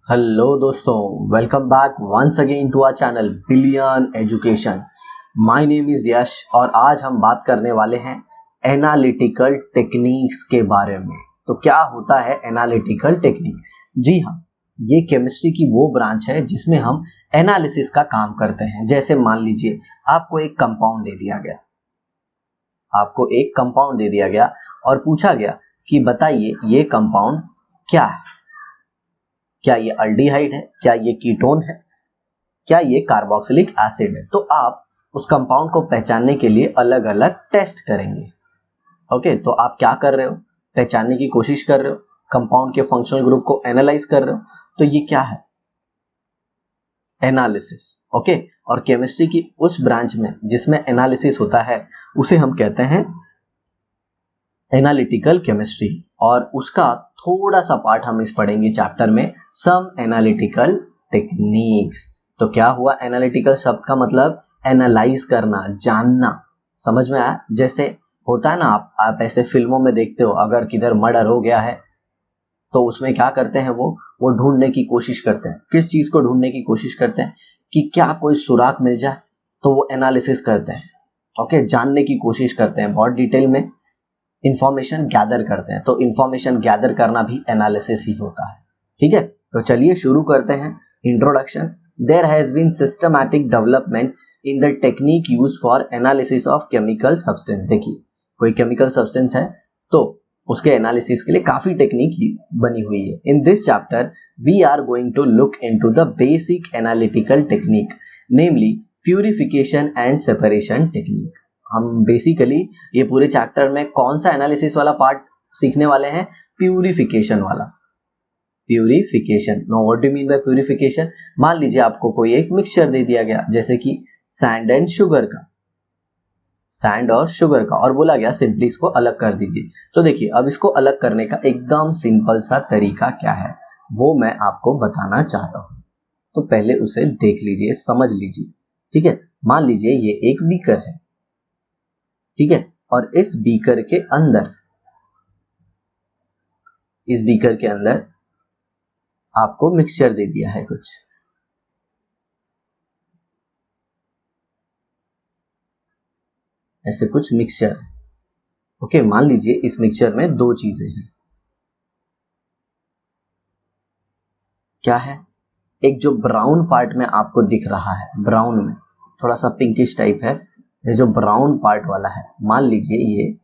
Hello दोस्तों, welcome back once again to our channel billion education. My name is Yash और आज हम बात करने वाले हैं एनालिटिकल टेक्निक्स के बारे में। तो क्या होता है एनालिटिकल टेक्निक? जी हाँ, ये केमिस्ट्री की वो ब्रांच है जिसमें हम एनालिसिस का काम करते हैं। जैसे मान लीजिए आपको एक कंपाउंड दे दिया गया और पूछा गया कि बताइए ये कंपाउंड क्या है। क्या ये अल्डिहाइड है, क्या ये कीटोन है, क्या ये कार्बोक्सिलिक एसिड है। तो आप उस कंपाउंड को पहचानने के लिए अलग अलग टेस्ट करेंगे। ओके, तो आप क्या कर रहे हो? पहचानने की कोशिश कर रहे हो, कंपाउंड के फंक्शनल ग्रुप को एनालाइज कर रहे हो। तो ये क्या है? एनालिसिस। ओके, और केमिस्ट्री की उस ब्रांच में जिसमें एनालिसिस होता है उसे हम कहते हैं एनालिटिकल केमिस्ट्री। और उसका थोड़ा सा पार्ट हम इस पढ़ेंगे चैप्टर में, सम एनालिटिकल टेक्निक्स। तो क्या हुआ? एनालिटिकल शब्द का मतलब एनालाइज करना, जानना। समझ में आया? जैसे होता है ना, आप ऐसे फिल्मों में देखते हो, अगर किधर मर्डर हो गया है तो उसमें क्या करते हैं वो ढूंढने की कोशिश करते हैं। किस चीज को ढूंढने की कोशिश करते हैं? कि क्या कोई सुराग मिल जाए। तो वो एनालिसिस करते हैं। ओके, जानने की कोशिश करते हैं, बहुत डिटेल में इंफॉर्मेशन गैदर करते हैं। तो इंफॉर्मेशन गैदर करना भी एनालिसिस ही होता है। ठीक है, तो चलिए शुरू करते हैं। Introduction. There has been systematic development in the technique use for analysis of chemical substance. देखिए, कोई केमिकल सब्सटेंस है तो उसके एनालिसिस के लिए काफी टेक्निक ही बनी हुई है। In this chapter we are going to look into the basic analytical technique, namely purification and separation technique. हम बेसिकली ये पूरे चैप्टर में कौन सा एनालिसिस वाला पार्ट सीखने वाले हैं? प्यूरिफिकेशन वाला। Purification. No, what do mean by purification? मान लीजिए आपको कोई एक मिक्सचर दे दिया गया, जैसे कि सैंड और शुगर का, और बोला गया सिंपली इसको अलग कर दीजिए। तो देखिए, अब इसको अलग करने का एकदम सिंपल सा तरीका क्या है वो मैं आपको बताना चाहता हूं। तो पहले उसे देख लीजिए, समझ लीजिए। ठीक है, मान लीजिए ये एक बीकर है। ठीक है, और इस बीकर के अंदर आपको मिक्सचर दे दिया है कुछ। ऐसे कुछ मिक्सचर। ओके, मान लीजिए इस मिक्सचर में दो चीजें हैं। क्या है? एक जो ब्राउन पार्ट में आपको दिख रहा है, ब्राउन में थोड़ा सा पिंकिश टाइप है, ये जो ब्राउन पार्ट वाला है, मान लीजिए ये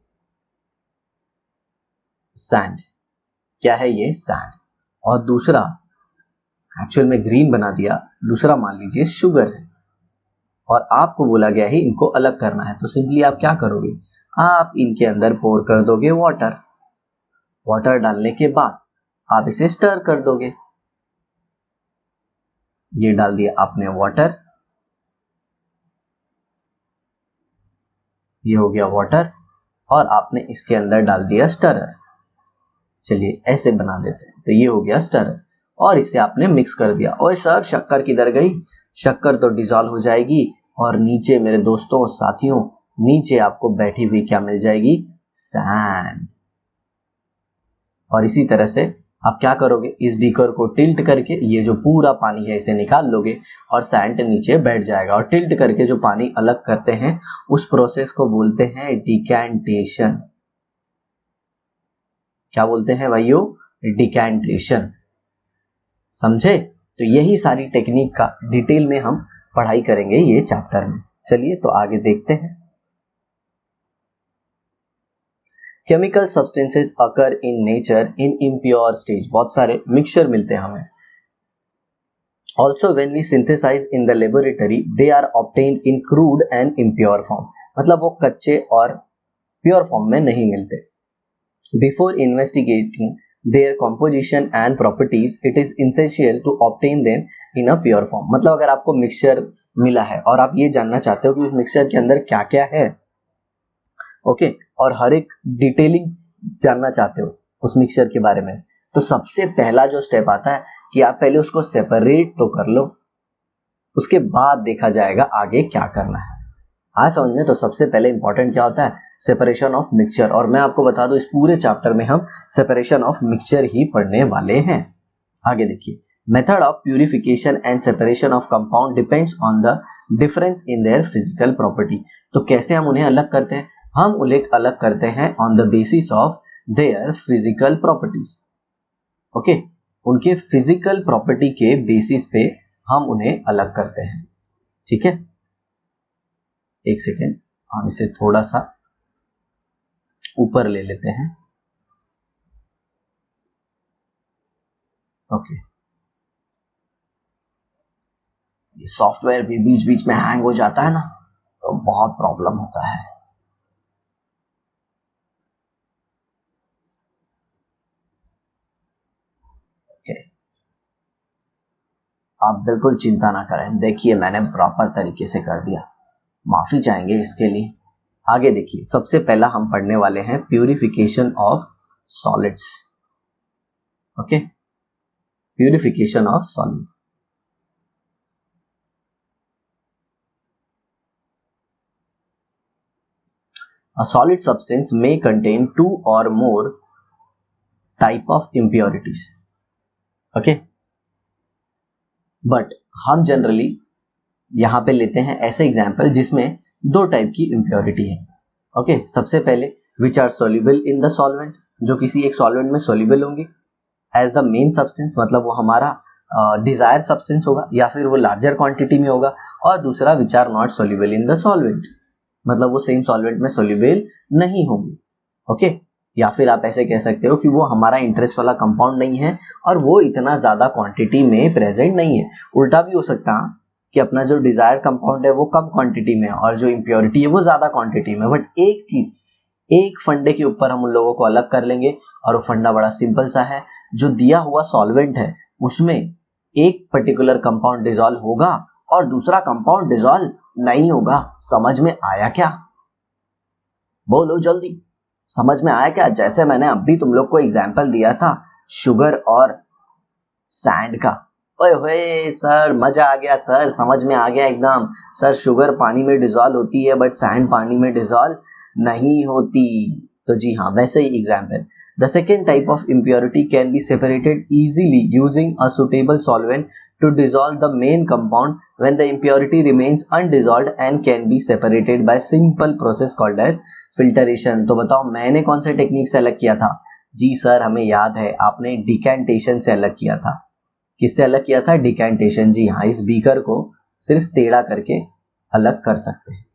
सैंड। क्या है? ये सैंड। और दूसरा, एक्चुअल में ग्रीन बना दिया, दूसरा मान लीजिए शुगर है। और आपको बोला गया है इनको अलग करना है। तो सिंपली आप क्या करोगे? आप इनके अंदर पोर कर दोगे वाटर। वाटर डालने के बाद आप इसे स्टर कर दोगे। ये डाल दिया आपने वाटर, ये हो गया वाटर, और आपने इसके अंदर डाल दिया स्टरर। चलिए ऐसे बना देते हैं। तो ये हो गया स्टरर, और इसे आपने मिक्स कर दिया। ओए सर, शक्कर किधर गई? शक्कर तो डिसॉल्व हो जाएगी, और नीचे मेरे दोस्तों साथियों, नीचे आपको बैठी हुई क्या मिल जाएगी? सैंड। और इसी तरह से आप क्या करोगे? इस बीकर को टिल्ट करके ये जो पूरा पानी है इसे निकाल लोगे, और सैंड नीचे बैठ जाएगा। और टिल्ट करके जो पानी अलग करते हैं उस प्रोसेस को बोलते हैं डिकैंटेशन। क्या बोलते हैं भाइयों? डिकैंटेशन। समझे? तो यही सारी टेक्निक का डिटेल में हम पढ़ाई करेंगे ये चैप्टर में। चलिए तो आगे देखते हैं। Chemical substances occur in nature in impure stage. बहुत सारे मिक्सचर मिलते हैं हमें। Also when we synthesize in the laboratory they are obtained in crude and impure form। मतलब वो कच्चे और प्योर फॉर्म में नहीं मिलते। Before investigating their composition and properties it is essential to obtain them in a pure form। मतलब अगर आपको मिक्सचर मिला है और आप ये जानना चाहते हो कि उस मिक्सचर के अंदर क्या क्या है, ओके, और हर एक डिटेलिंग जानना चाहते हो उस मिक्सचर के बारे में, तो सबसे पहला जो स्टेप आता है कि आप पहले उसको सेपरेट तो कर लो, उसके बाद देखा जाएगा आगे क्या करना है। आज समझ में। तो सबसे पहले इंपॉर्टेंट क्या होता है? Separation of mixture. और मैं आपको बता दूं इस पूरे चैप्टर में हम सेपरेशन ऑफ मिक्सचर ही पढ़ने वाले हैं। आगे देखिए, method of purification and separation of compound depends on the difference in their physical property. तो कैसे हम उन्हें अलग करते हैं? हम उन्हें अलग करते हैं on the basis of their physical properties. Okay, उनके फिजिकल प्रॉपर्टी के बेसिस पे हम उन्हें अलग करते हैं। ठीक है, एक सेकेंड, हम इसे थोड़ा सा ऊपर ले लेते हैं। ओके, ये सॉफ्टवेयर भी बीच बीच में हैंग हो जाता है ना, तो बहुत प्रॉब्लम होता है। ओके, आप बिल्कुल चिंता ना करें, देखिए मैंने प्रॉपर तरीके से कर दिया, माफी चाहेंगे इसके लिए। आगे देखिए, सबसे पहला हम पढ़ने वाले हैं purification of solids. Okay, purification of solid. A solid substance may contain two or more type of impurities. Okay, but हम जनरली यहाँ पे लेते हैं ऐसे एग्जाम्पल जिसमें दो टाइप की इम्प्योरिटी है। ओके, सबसे पहले which are soluble in the solvent, जो किसी एक सॉल्वेंट में सोल्यूबल होंगे एज द मेन सब्सटेंस, मतलब वो हमारा डिजायर सब्सटेंस होगा या फिर वो लार्जर क्वांटिटी में होगा। और दूसरा which are not soluble in the solvent, मतलब वो सेम सॉल्वेंट में सोल्यूबल नहीं होंगे। ओके, या फिर आप ऐसे कह सकते हो कि वो हमारा इंटरेस्ट वाला कंपाउंड नहीं है और वो इतना ज्यादा क्वांटिटी में प्रेजेंट नहीं है। उल्टा भी हो सकता है कि अपना जो डिजायर कंपाउंड है वो कम क्वांटिटी में और जो इम्प्योरिटी है वो ज्यादा क्वांटिटी में। बट एक चीज, एक फंडे के ऊपर हम उन लोगों को अलग कर लेंगे, और वो फंडा बड़ा सिंपल सा है। जो दिया हुआ सॉल्वेंट है उसमें एक पर्टिकुलर कंपाउंड डिसॉल्व होगा और दूसरा कंपाउंड डिसॉल्व नहीं होगा। समझ में आया क्या? बोलो जल्दी, समझ में आया क्या? जैसे मैंने अभी तुम लोग को एग्जांपल दिया था शुगर और सैंड का। ओए होए सर, मजा आ गया सर, समझ में आ गया एकदम। सर शुगर पानी में डिसॉल्व होती है बट सैंड पानी में डिसॉल्व नहीं होती। तो जी हाँ, वैसे ही example. The second type of impurity can be separated easily using a suitable solvent to dissolve the main compound when the impurity remains undissolved and can be separated by simple process called as filtration। तो बताओ मैंने कौन से technique से अलग किया था? जी sir, हमें याद है, आपने डिकेंटेशन से अलग किया था। किससे अलग किया था? डिकेंटेशन। जी हाँ, इस बीकर को सिर्फ टेढ़ा करके अलग कर सकते हैं,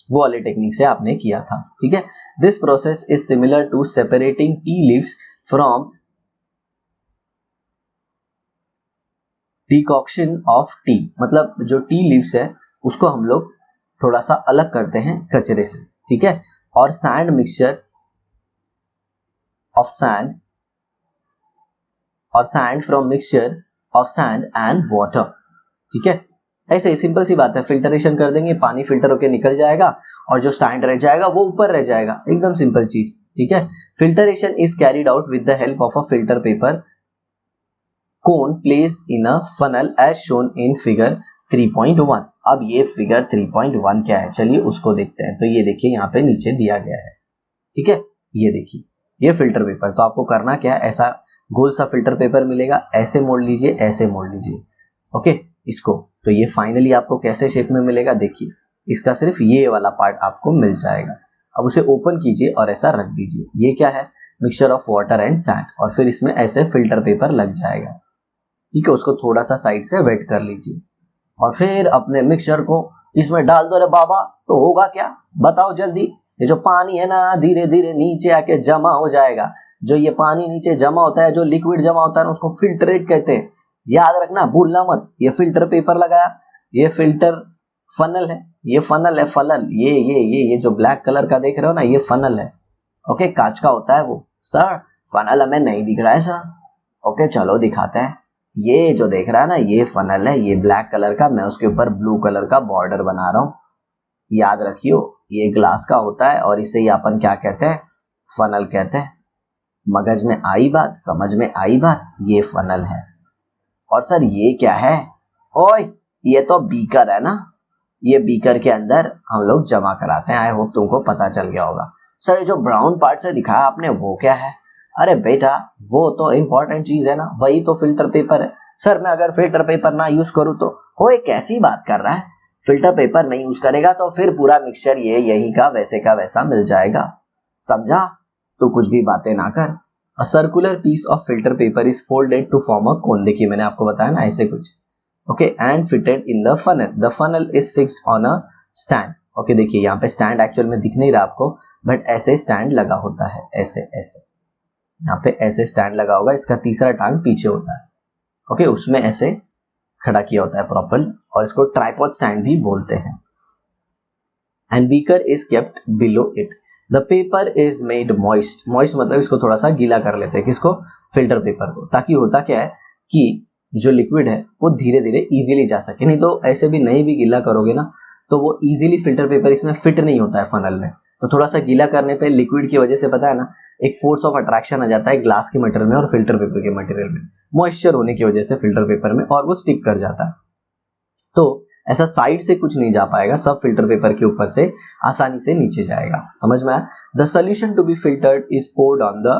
वो वाले टेक्निक से आपने किया था। ठीक है, this process is similar to separating tea leaves from decoction of tea, मतलब जो टी लीव्स है उसको हम लोग थोड़ा सा अलग करते हैं कचरे से। ठीक है, और सैंड मिक्सचर ऑफ सैंड और sand from mixture of sand and water. ठीक है, ऐसे ही सिंपल सी बात है, फिल्टरेशन कर देंगे, पानी फिल्टर होकर निकल जाएगा और जो सैंड रह जाएगा वो ऊपर रह जाएगा। एकदम सिंपल चीज। ठीक है, filtration is carried out with the help of a filter paper cone placed in a funnel as shown in figure 3.1। अब ये फिगर 3.1 क्या है, चलिए उसको देखते हैं। तो ये देखिए यहाँ पे नीचे दिया गया है। ठीक है, ये देखिए, ये फिल्टर पेपर। तो आपको करना क्या है, ऐसा गोल सा फिल्टर पेपर मिलेगा, ऐसे मोड़ लीजिए, ऐसे मोड़ लीजिए। ओके, इसको तो ये फाइनली आपको कैसे शेप में मिलेगा, देखिए इसका सिर्फ ये वाला पार्ट आपको मिल जाएगा। अब उसे ओपन कीजिए और ऐसा रख दीजिए। ये क्या है, mixture of water and sand, और फिर इसमें ऐसे फिल्टर पेपर लग जाएगा। ठीक है, उसको थोड़ा सा साइड से वेट कर लीजिए और फिर अपने मिक्सचर को इसमें डाल दो। रे बाबा, तो होगा क्या बताओ जल्दी? ये जो पानी है ना, धीरे धीरे नीचे आके जमा हो जाएगा। जो ये पानी नीचे जमा होता है, जो लिक्विड जमा होता है ना, उसको फिल्ट्रेट कहते हैं। याद रखना, भूलना मत। ये फिल्टर पेपर लगाया, ये फिल्टर फनल है, ये फनल है, फनल, ये जो ब्लैक कलर का देख रहे हो ना, ये फनल है। ओके, कांच का होता है वो। सर फनल हमें नहीं दिख रहा है सर। ओके चलो दिखाते हैं। ये जो देख रहा है ना, ये फनल है, ये ब्लैक कलर का, मैं उसके ऊपर ब्लू कलर का बॉर्डर बना रहा हूँ। याद रखियो, ये ग्लास का होता है और इसे अपन क्या कहते हैं, फनल कहते हैं। मगज में आई बात, समझ में आई बात, ये फनल है। और सर ये क्या है? ओए, ये तो बीकर है ना, ये बीकर के अंदर हम लोग जमा कराते हैं। आई होप तुमको पता चल गया होगा। सर ये जो ब्राउन पार्ट से दिखाया आपने, वो क्या है? अरे बेटा, वो तो इंपॉर्टेंट चीज है ना, वही तो फिल्टर पेपर है। सर मैं अगर फिल्टर पेपर ना यूज करूँ तो, वो एक ऐसी बात कर रहा है, फिल्टर पेपर नहीं यूज करेगा तो फिर पूरा मिक्सचर ये यही का वैसा मिल जाएगा, समझा? तो कुछ भी बातें ना कर। A circular piece of filter paper is folded to form a cone, देखिए मैंने आपको बताया ना ऐसे कुछ, okay, and fitted in the funnel, the funnel is fixed on a stand, okay, देखिए यहाँ पे स्टैंड एक्चुअल में दिख नहीं रहा आपको, बट ऐसे स्टैंड लगा होता है, ऐसे ऐसे यहाँ पे ऐसे स्टैंड लगा होगा, इसका तीसरा टांग पीछे होता है, ओके, उसमें ऐसे खड़ा किया होता है प्रॉपर, और इसको ट्राइपॉड स्टैंड भी बोलते हैं। And beaker is kept below it, the paper is made moist, moist मतलब इसको थोड़ा सा गीला कर लेते हैं, किसको? फिल्टर पेपर को, ताकि होता क्या है कि जो लिक्विड है वो धीरे धीरे इजीली जा सके, नहीं तो ऐसे भी नहीं भी गीला करोगे ना तो वो इजीली फिल्टर पेपर इसमें फिट नहीं होता है फनल में, तो थोड़ा सा गीला करने पे लिक्विड की वजह से पता है ना एक फोर्स ऑफ अट्रैक्शन आ जाता है ग्लास के मटेरियल में और फिल्टर पेपर के मटेरियल में, मॉइस्चर होने की वजह से फिल्टर पेपर में, और वो स्टिक कर जाता है, तो ऐसा साइड से कुछ नहीं जा पाएगा, सब फिल्टर पेपर के ऊपर से आसानी से नीचे जाएगा, समझ में आया? The solution to be filtered is poured on the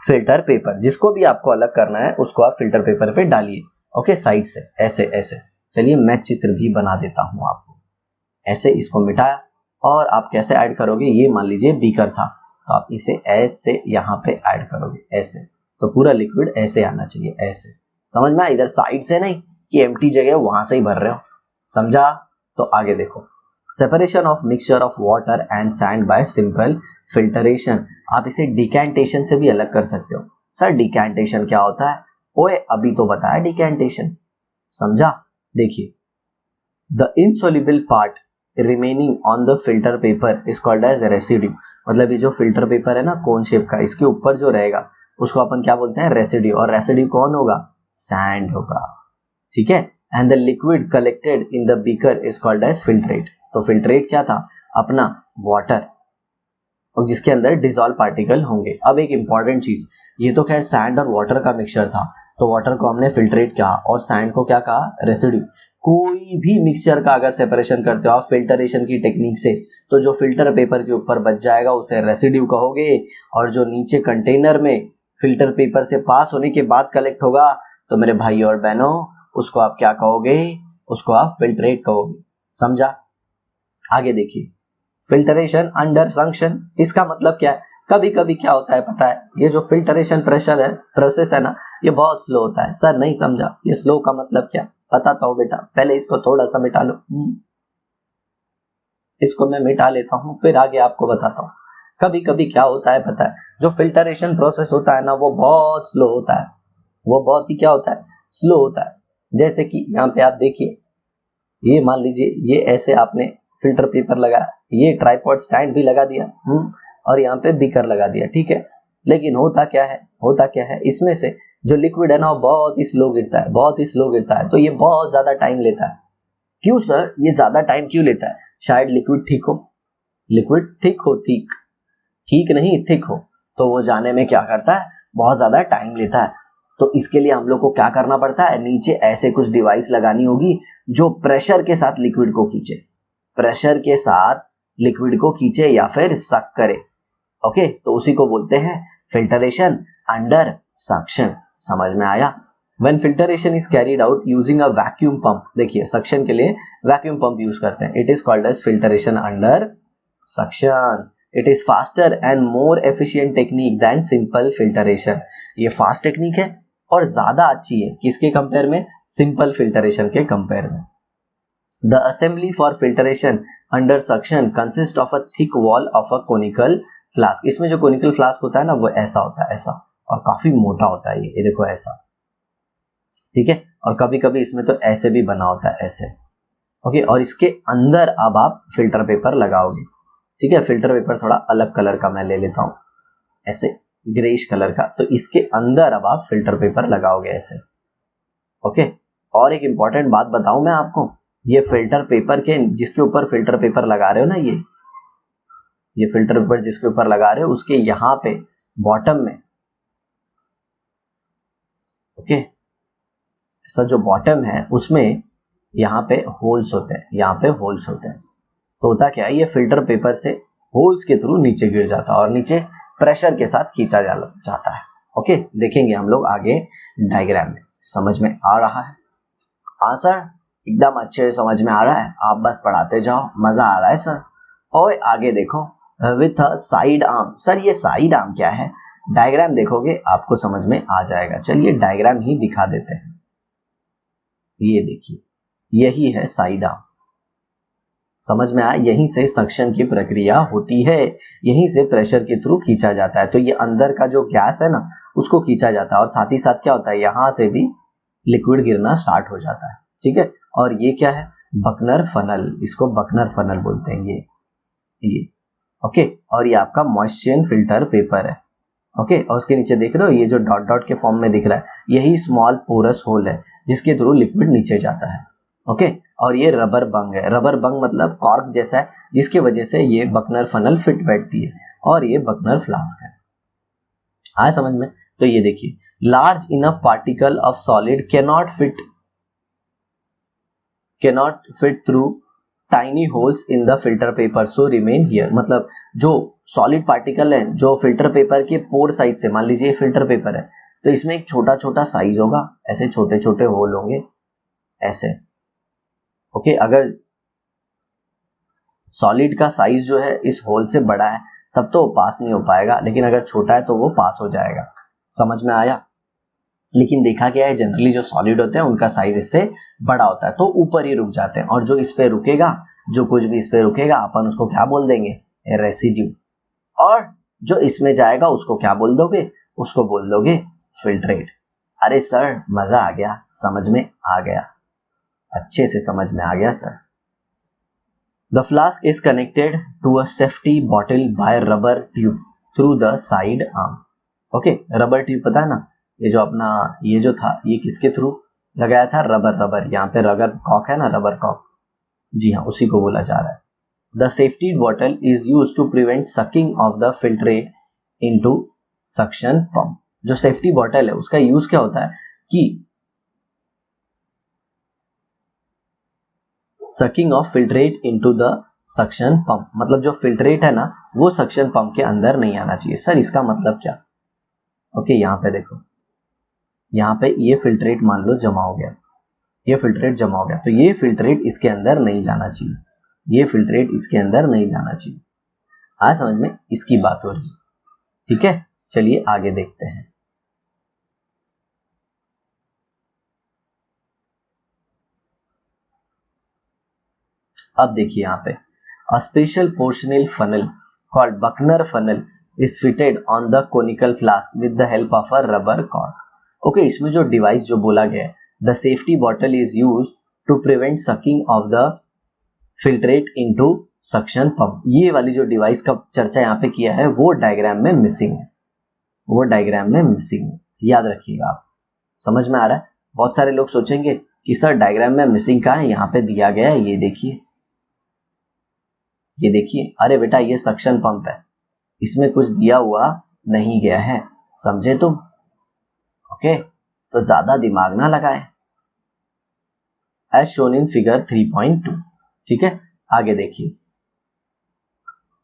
filter paper, जिसको भी आपको अलग करना है उसको आप फिल्टर पेपर पे डालिए, ओके, साइड से ऐसे ऐसे। चलिए मैं चित्र भी बना देता हूं आपको, ऐसे इसको मिटाया, और आप कैसे ऐड करोगे, ये मान लीजिए बीकर था तो आप इसे ऐसे यहाँ पे ऐड करोगे, ऐसे, तो पूरा लिक्विड ऐसे आना चाहिए, ऐसे, समझ में आया? इधर साइड से नहीं कि एम्प्टी जगह वहां से ही भर रहे हो, समझा? तो आगे देखो, separation of mixture of water and sand bye simple filtration, आप इसे डिकैंटेशन से भी अलग कर सकते हो। सर डिकैंटेशन क्या होता है? ओए अभी तो बताया डिकैंटेशन, समझा? देखिए, the insoluble part remaining on the filter paper is called as residue, मतलब ये जो फिल्टर पेपर है ना कोन शेप का, इसके ऊपर जो रहेगा उसको अपन क्या बोलते हैं? रेसिड्यू, और रेसिड्यू कौन होगा? सैंड होगा, ठीक है? And the liquid collected in the beaker is called as filtrate, तो फिल्ट्रेट क्या था? अपना वाटर, और जिसके अंदर डिसॉल्व पार्टिकल होंगे। अब एक इंपॉर्टेंट चीज, ये तो खैर सैंड और वाटर का मिक्सचर था, तो वाटर को हमने फिल्ट्रेट कहा और सैंड को क्या कहा? रेसिड्यू। कोई भी मिक्सचर का अगर सेपरेशन करते हो आप फिल्टरेशन की टेक्निक से, तो जो फिल्टर पेपर के ऊपर बच जाएगा उसे रेसिड्यू कहोगे, और जो नीचे कंटेनर में फिल्टर पेपर से पास होने के बाद कलेक्ट होगा तो मेरे भाई और बहनों उसको आप क्या कहोगे? उसको आप फिल्ट्रेट कहोगे, समझा? आगे देखिए, फिल्टरेशन अंडर संक्शन, इसका मतलब क्या है? कभी कभी क्या होता है पता है, ये जो फिल्टरेशन प्रेशर है, प्रोसेस है ना, ये बहुत स्लो होता है। सर नहीं समझा, ये स्लो का मतलब क्या? बताता हूँ बेटा, पहले इसको थोड़ा सा मिटा लो, इसको मैं मिटा लेता हूँ फिर आगे आपको बताता हूँ। कभी कभी क्या होता है पता है, जो फिल्टरेशन प्रोसेस होता है ना वो बहुत स्लो होता है, वो बहुत ही क्या होता है? स्लो होता है। जैसे कि यहाँ पे आप देखिए, ये मान लीजिए ये ऐसे आपने फिल्टर पेपर लगाया, ये ट्राइपॉड स्टैंड भी लगा दिया, और यहाँ पे बीकर लगा दिया, ठीक है, लेकिन होता क्या है, इसमें से जो लिक्विड है ना वो बहुत ही स्लो गिरता है, बहुत ही स्लो गिरता है, तो ये बहुत ज्यादा टाइम लेता है। क्यों सर, ये ज्यादा टाइम क्यों लेता है? शायद लिक्विड थिक हो, लिक्विड थिक हो, थिक ठीक नहीं थिक हो, तो वो जाने में क्या करता है? बहुत ज्यादा टाइम लेता है। तो इसके लिए हम लोग को क्या करना पड़ता है? नीचे ऐसे कुछ डिवाइस लगानी होगी जो प्रेशर के साथ लिक्विड को खींचे, प्रेशर के साथ लिक्विड को खींचे या फिर सक करे, ओके, तो उसी को बोलते हैं फिल्टरेशन अंडर सक्शन, समझ में आया? When filtration is carried out using a vacuum pump, देखिए सक्शन के लिए वैक्यूम पंप यूज करते हैं, it is called as filtration under suction. It is faster and more efficient technique than simple filtration. ये fast technique है और ज्यादा अच्छी है, किसके कंपेयर में? सिंपल फिल्टरेशन के कंपेयर में। The assembly for filtration under suction consists of a thick wall of a conical flask. इसमें जो conical flask होता है ना वो ऐसा होता है, ऐसा, और काफी मोटा होता है ये देखो ऐसा, ठीक है, और कभी कभी इसमें तो ऐसे भी बना होता है, ऐसे, ओके, और इसके अंदर अब आप फिल्टर पेपर लगाओगे, ठीक है, फिल्टर पेपर थोड़ा अलग कलर का मैं ले लेता हूं, ऐसे ग्रेइश कलर का, तो इसके अंदर अब आप फिल्टर पेपर लगाओगे ऐसे, ओके। और एक इंपॉर्टेंट बात बताऊं मैं आपको, ये फिल्टर पेपर के जिसके ऊपर फिल्टर पेपर लगा रहे हो ना, ये फिल्टर पेपर जिसके ऊपर लगा रहे हो उसके यहाँ पे बॉटम में, ओके, ऐसा जो बॉटम है उसमें यहाँ पे होल्स होते हैं, यहाँ पे होल्स होते हैं, तो होता क्या है, ये फिल्टर पेपर से होल्स के थ्रू नीचे गिर जाता है और नीचे प्रेशर के साथ खींचा जाता है, ओके, देखेंगे हम लोग आगे डायग्राम में। समझ में आ रहा है? हाँ सर, एकदम अच्छे से समझ में आ रहा है, आप बस पढ़ाते जाओ, मजा आ रहा है सर। और आगे देखो, with a side arm. Sir ये साइड आर्म क्या है? डायग्राम देखोगे आपको समझ में आ जाएगा। चलिए डायग्राम ही दिखा देते हैं। ये देखिए, यही है साइड आर्म। समझ में आया? यहीं से सक्शन की प्रक्रिया होती है, यहीं से प्रेशर के थ्रू खींचा जाता है। तो ये अंदर का जो गैस है ना, उसको खींचा जाता है, और साथ ही साथ क्या होता है, यहाँ से भी लिक्विड गिरना स्टार्ट हो जाता है। ठीक है, और ये क्या है? बकनर फनल, इसको बकनर फनल बोलते हैं ये ओके। और ये आपका मॉइस्चर फिल्टर पेपर है। ओके, और उसके नीचे देख रहे हो ये जो डॉट डॉट के फॉर्म में दिख रहा है, यही स्मॉल पोरस होल है जिसके थ्रू लिक्विड नीचे जाता है। ओके, और ये रबर बंग है। रबर बंग मतलब कॉर्क जैसा है, जिसकी वजह से ये बकनर फनल फिट बैठती है, और ये बकनर फ्लास्क है। आया समझ में? तो ये देखिए, large enough particle of solid cannot fit through tiny holes in the filter paper so remain here। मतलब जो सॉलिड पार्टिकल है, जो फिल्टर पेपर के पोर साइज से, मान लीजिए फिल्टर पेपर है, तो इसमें एक छोटा छोटा साइज होगा, ऐसे छोटे छोटे होल होंगे ऐसे। ओके, अगर सॉलिड का साइज जो है इस होल से बड़ा है तब तो पास नहीं हो पाएगा, लेकिन अगर छोटा है तो वो पास हो जाएगा। समझ में आया? लेकिन देखा गया है जनरली जो सॉलिड होते हैं उनका साइज इससे बड़ा होता है, तो ऊपर ही रुक जाते हैं, और जो इस पे रुकेगा, जो कुछ भी इस पे रुकेगा, अपन उसको क्या बोल देंगे? रेसिड्यू। और जो इसमें जाएगा उसको क्या बोल दोगे? उसको बोल दोगे फिल्ट्रेट। अरे सर मजा आ गया, समझ में आ गया, अच्छे से समझ में आ गया sir. The flask is connected to a safety bottle by rubber tube through the side arm. Okay, rubber tube पता है ना, ये जो अपना ये जो था, ये किसके थ्रू लगाया था? रबर। यहाँ पे रबर कॉक है ना, रबर कॉक, जी हाँ, उसी को बोला जा रहा है। The safety bottle is use to prevent sucking of the filtrate into suction pump. जो सेफ्टी बॉटल है उसका यूज क्या होता है कि sucking of filtrate into the suction pump, मतलब जो फिल्ट्रेट है ना वो सक्शन पंप के अंदर नहीं आना चाहिए। सर इसका मतलब क्या? ओके, यहाँ पे देखो, यहाँ पे ये फिल्ट्रेट मान लो जमा हो गया, ये फिल्ट्रेट जमा हो गया, तो ये फिल्ट्रेट इसके अंदर नहीं जाना चाहिए, ये फिल्ट्रेट इसके अंदर नहीं जाना चाहिए। आज समझ में? इसकी बात हो रही है। ठीक है, चलिए आगे देखते हैं। अब देखिए यहाँ पे, a special porcelain funnel called Buchner funnel is fitted on the conical flask with the help of a rubber cork. Okay, इसमें जो डिवाइस जो बोला गया है, the safety bottle is use to prevent sucking of the filtrate into suction pump. ये वाली जो device का चर्चा यहाँ पे किया है वो डायग्राम में मिसिंग है, वो डायग्राम में मिसिंग है, याद रखिएगा आप। समझ में आ रहा है? बहुत सारे लोग सोचेंगे कि सर डायग्राम में मिसिंग कहाँ है, यहाँ पे दिया गया है, ये देखिए, ये देखिए। अरे बेटा ये सक्शन पंप है, इसमें कुछ दिया हुआ नहीं गया है, समझे तुम? ओके, तो ज्यादा दिमाग ना लगाएं। As shown in figure 3.2। ठीक है, आगे देखिए।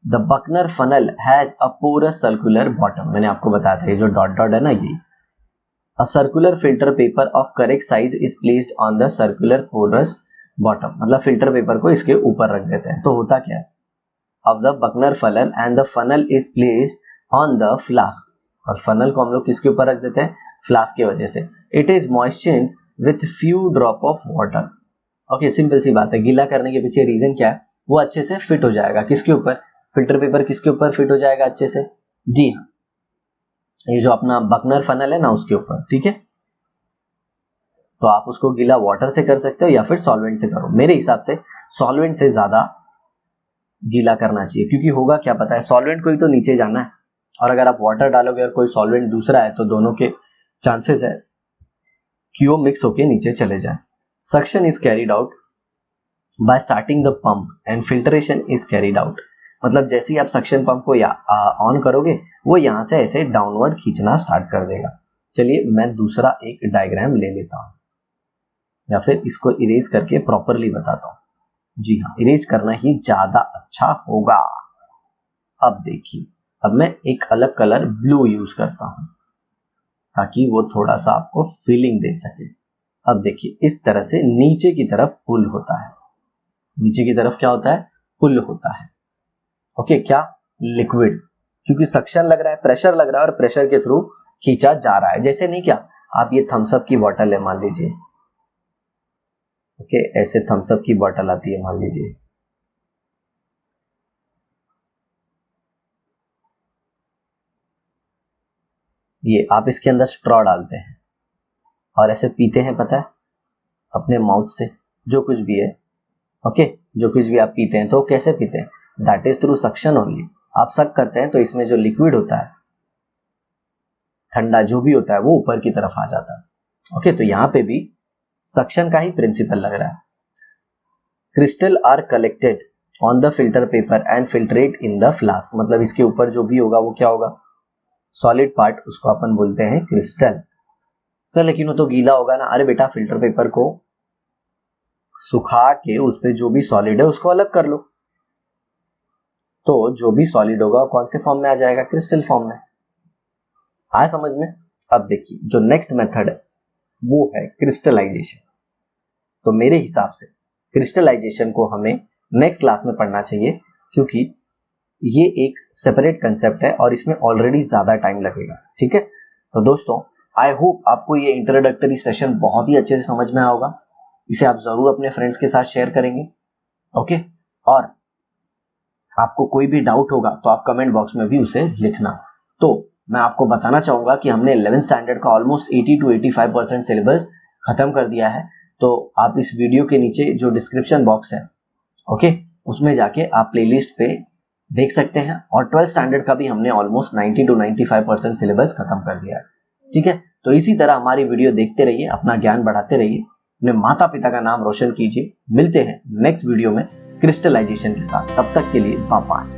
The Buchner funnel has a porous circular bottom. मैंने आपको बताया था ये जो डॉट डॉट है ना, ये a circular filter paper of correct size is placed on the circular porous bottom. मतलब फिल्टर पेपर को इसके ऊपर रख देते हैं, तो होता क्या है, of the Buckner funnel and the funnel is placed on the flask। और funnel को हम लोग किसके ऊपर रख देते हैं? फ्लास्क की वजह से। It is moistened with few drop of water। Okay, simple सी बात है, गीला करने के पीछे रीजन क्या है? वो अच्छे से फिट हो जाएगा किसके ऊपर? फिल्टर पेपर किसके ऊपर फिट हो जाएगा अच्छे से? जी हाँ, ये जो अपना बकनर फनल है ना उसके ऊपर। ठीक है, तो आप उसको गीला वाटर से कर सकते हो या फिर सॉल्वेंट से करो। मेरे हिसाब से सॉल्वेंट से ज्यादा गीला करना चाहिए, क्योंकि होगा क्या पता है, सॉल्वेंट को ही तो नीचे जाना है, और अगर आप वाटर डालोगे और कोई सॉल्वेंट दूसरा है तो दोनों के चांसेस है कि वो मिक्स होके नीचे चले जाए। Suction is carried out by starting the pump and filtration is carried out. मतलब जैसे ही आप सक्शन पंप को ऑन करोगे वो यहाँ से ऐसे डाउनवर्ड खींचना स्टार्ट कर देगा। चलिए मैं दूसरा एक डायग्राम ले लेता हूँ, या फिर इसको इरेज करके प्रॉपरली बताता हूँ। जी हाँ, इरेज करना ही ज्यादा अच्छा होगा। अब देखिए, अब मैं एक अलग कलर ब्लू यूज करता हूं। ताकि वो थोड़ा सा आपको फीलिंग दे सके। अब देखिए इस तरह से नीचे की तरफ पुल होता है, नीचे की तरफ क्या होता है, पुल होता है। ओके, क्या, लिक्विड, क्योंकि सक्शन लग रहा है, प्रेशर लग रहा है और प्रेशर के थ्रू खींचा जा रहा है। जैसे नहीं क्या, आप ये थम्स अप की बोतल है मान लीजिए, ओके, ऐसे थम्स अप की बोतल आती है मान लीजिए, ये आप इसके अंदर स्ट्रॉ डालते हैं और ऐसे पीते हैं, पता है, अपने माउथ से जो कुछ भी है, ओके, जो कुछ भी आप पीते हैं तो कैसे पीते हैं, that is through suction only. आप सक करते हैं तो इसमें जो लिक्विड होता है, ठंडा जो भी होता है, वो ऊपर की तरफ आ जाता है। ओके, तो यहाँ पे भी सक्शन का ही प्रिंसिपल लग रहा है। Crystal are collected on the filter paper and filtrate in the flask, मतलब इसके ऊपर जो भी होगा वो क्या होगा, सॉलिड पार्ट, उसको अपन बोलते हैं क्रिस्टल। सर लेकिन वो तो गीला होगा ना। अरे बेटा, फिल्टर पेपर को सुखा के उस पे जो भी सॉलिड है उसको अलग कर लो, तो जो भी सॉलिड होगा कौन से फॉर्म में आ जाएगा, क्रिस्टल फॉर्म में। आया समझ में। अब देखिए जो नेक्स्ट मेथड है वो है क्रिस्टलाइजेशन। तो मेरे हिसाब से क्रिस्टलाइजेशन को हमें नेक्स्ट क्लास में पढ़ना चाहिए, क्योंकि ये एक सेपरेट कंसेप्ट है और इसमें ऑलरेडी ज्यादा टाइम लगेगा। ठीक है, तो दोस्तों आई होप आपको ये इंट्रोडक्टरी सेशन बहुत ही अच्छे से समझ में आया होगा। इसे आप जरूर अपने फ्रेंड्स के साथ शेयर करेंगे। ओके, और आपको कोई भी डाउट होगा तो आप कमेंट बॉक्स में भी उसे लिखना। तो मैं आपको बताना चाहूंगा कि हमने 11th स्टैंडर्ड का ऑलमोस्ट 80 to 85% सिलेबस खत्म कर दिया है। तो आप इस वीडियो के नीचे जो डिस्क्रिप्शन बॉक्स है, ओके, उसमें जाके आप प्लेलिस्ट पे देख सकते हैं। और 12th स्टैंडर्ड का भी हमने ऑलमोस्ट 90 to 95% सिलेबस खत्म कर दिया है। ठीक है, तो इसी तरह हमारी वीडियो देखते रहिए, अपना ज्ञान बढ़ाते रहिए, अपने माता पिता का नाम रोशन कीजिए। मिलते हैं नेक्स्ट वीडियो में क्रिस्टलाइजेशन के साथ, तब तक के लिए बाय बाय।